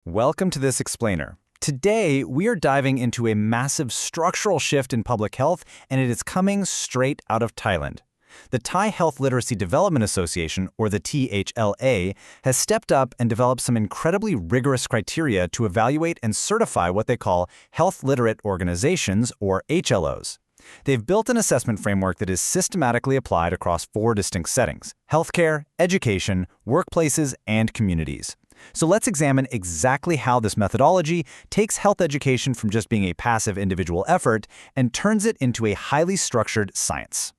Welcome to this explainer. Today, we are diving into a massive structural shift in public health, and it is coming straight out of Thailand. The Thai Health Literacy Development Association, or the THLA, has stepped up and developed some incredibly rigorous criteria to evaluate and certify what they call Health-Literate Organizations, or HLOs. They've built an assessment framework that is systematically applied across 4 distinct settings: healthcare, education, workplaces, and communities. So let's examine exactly how this methodology takes health education from just being a passive individual effort and turns it into a highly structured science.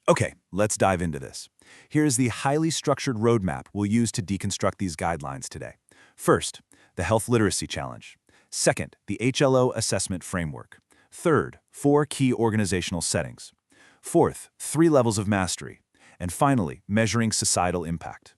Okay, let's dive into this. Here's the highly structured roadmap we'll use to deconstruct these guidelines today. First, the Health Literacy Challenge. Second, the HLO Assessment Framework. Third, 4 key organizational settings. Fourth, 3 levels of mastery. And finally, measuring societal impact.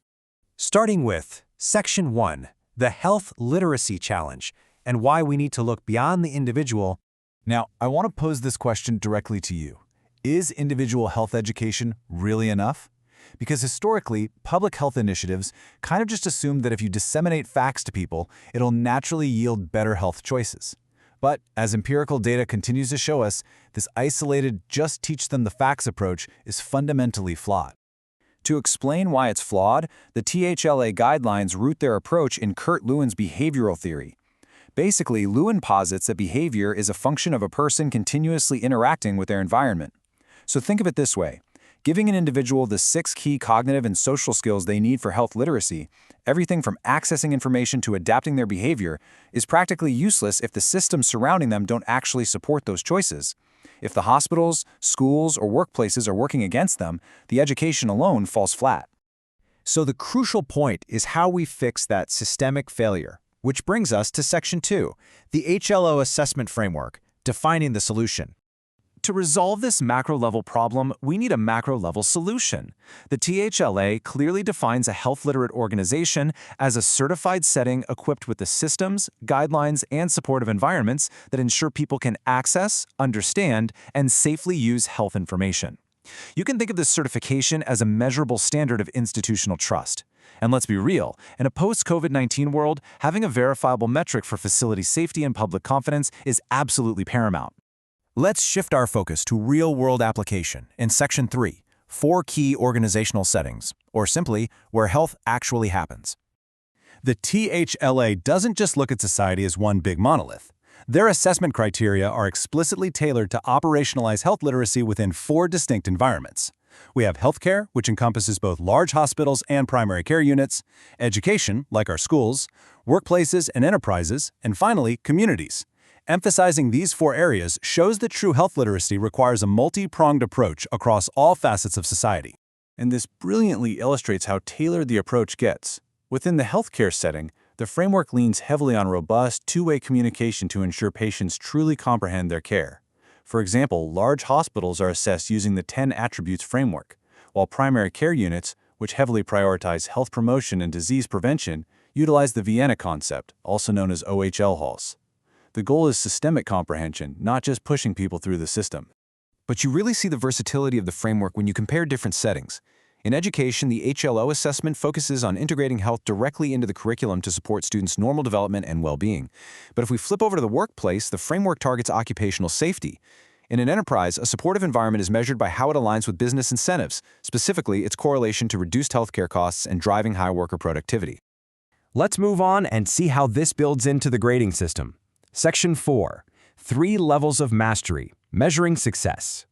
Starting with Section 1, the Health Literacy Challenge, and why we need to look beyond the individual. Now, I want to pose this question directly to you. Is individual health education really enough? Because historically, public health initiatives kind of just assume that if you disseminate facts to people, it'll naturally yield better health choices. But as empirical data continues to show us, this isolated just teach them the facts approach is fundamentally flawed. To explain why it's flawed, the THLA guidelines root their approach in Kurt Lewin's behavioral theory. Basically, Lewin posits that behavior is a function of a person continuously interacting with their environment. So think of it this way. Giving an individual the 6 key cognitive and social skills they need for health literacy, everything from accessing information to adapting their behavior, is practically useless if the systems surrounding them don't actually support those choices. If the hospitals, schools, or workplaces are working against them, the education alone falls flat. So the crucial point is how we fix that systemic failure, which brings us to Section 2, the HLO Assessment Framework, defining the solution. To resolve this macro-level problem, we need a macro-level solution. The THLA clearly defines a health-literate organization as a certified setting equipped with the systems, guidelines, and supportive environments that ensure people can access, understand, and safely use health information. You can think of this certification as a measurable standard of institutional trust. And let's be real, in a post-COVID-19 world, having a verifiable metric for facility safety and public confidence is absolutely paramount. Let's shift our focus to real-world application in Section 3, 4 key organizational settings, or simply, where health actually happens. The THLA doesn't just look at society as one big monolith. Their assessment criteria are explicitly tailored to operationalize health literacy within 4 distinct environments. We have healthcare, which encompasses both large hospitals and primary care units, education, like our schools, workplaces and enterprises, and finally, communities. Emphasizing these 4 areas shows that true health literacy requires a multi-pronged approach across all facets of society. And this brilliantly illustrates how tailored the approach gets. Within the healthcare setting, the framework leans heavily on robust, two-way communication to ensure patients truly comprehend their care. For example, large hospitals are assessed using the 10 attributes framework, while primary care units, which heavily prioritize health promotion and disease prevention, utilize the Vienna concept, also known as OHL-Hos. The goal is systemic comprehension, not just pushing people through the system. But you really see the versatility of the framework when you compare different settings. In education, the HLO assessment focuses on integrating health directly into the curriculum to support students' normal development and well-being. But if we flip over to the workplace, the framework targets occupational safety. In an enterprise, a supportive environment is measured by how it aligns with business incentives, specifically its correlation to reduced healthcare costs and driving high worker productivity. Let's move on and see how this builds into the grading system. Section 4, 3 levels of mastery, measuring success.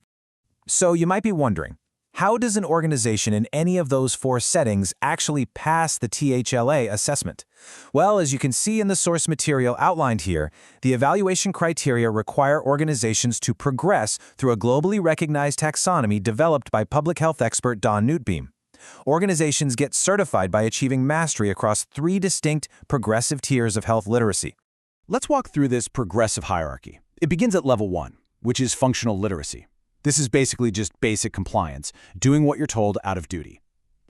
So you might be wondering, how does an organization in any of those 4 settings actually pass the THLA assessment? Well, as you can see in the source material outlined here, the evaluation criteria require organizations to progress through a globally recognized taxonomy developed by public health expert Don Nutbeam. Organizations get certified by achieving mastery across 3 distinct progressive tiers of health literacy. Let's walk through this progressive hierarchy. It begins at level 1, which is functional literacy. This is basically just basic compliance, doing what you're told out of duty.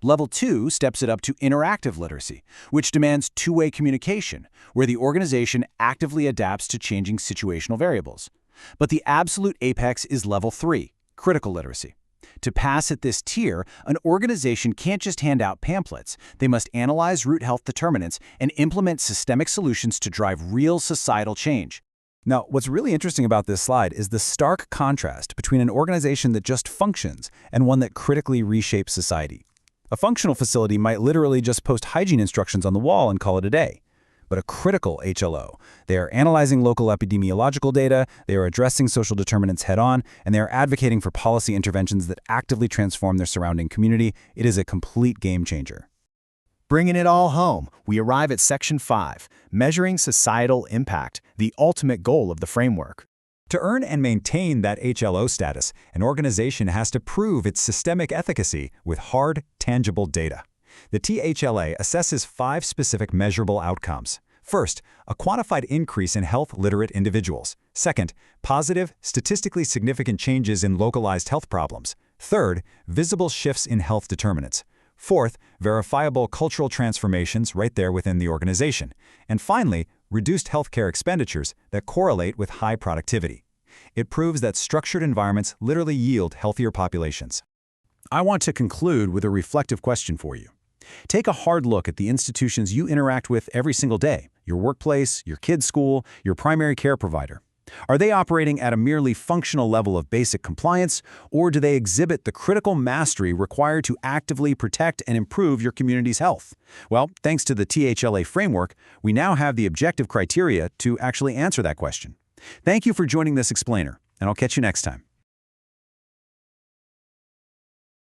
Level 2 steps it up to interactive literacy, which demands two-way communication, where the organization actively adapts to changing situational variables. But the absolute apex is level 3, critical literacy. To pass at this tier, an organization can't just hand out pamphlets. They must analyze root health determinants and implement systemic solutions to drive real societal change. Now, what's really interesting about this slide is the stark contrast between an organization that just functions and one that critically reshapes society. A functional facility might literally just post hygiene instructions on the wall and call it a day. But a critical HLO, they are analyzing local epidemiological data, they are addressing social determinants head-on, and they are advocating for policy interventions that actively transform their surrounding community. It is a complete game changer. Bringing it all home, we arrive at Section 5, Measuring Societal Impact, the ultimate goal of the framework. To earn and maintain that HLO status, an organization has to prove its systemic efficacy with hard, tangible data. The THLA assesses 5 specific measurable outcomes. First, a quantified increase in health-literate individuals. Second, positive, statistically significant changes in localized health problems. Third, visible shifts in health determinants. Fourth, verifiable cultural transformations right there within the organization. And finally, reduced healthcare expenditures that correlate with high productivity. It proves that structured environments literally yield healthier populations. I want to conclude with a reflective question for you. Take a hard look at the institutions you interact with every single day, your workplace, your kid's school, your primary care provider. Are they operating at a merely functional level of basic compliance, or do they exhibit the critical mastery required to actively protect and improve your community's health? Well, thanks to the THLA framework, we now have the objective criteria to actually answer that question. Thank you for joining this explainer, and I'll catch you next time.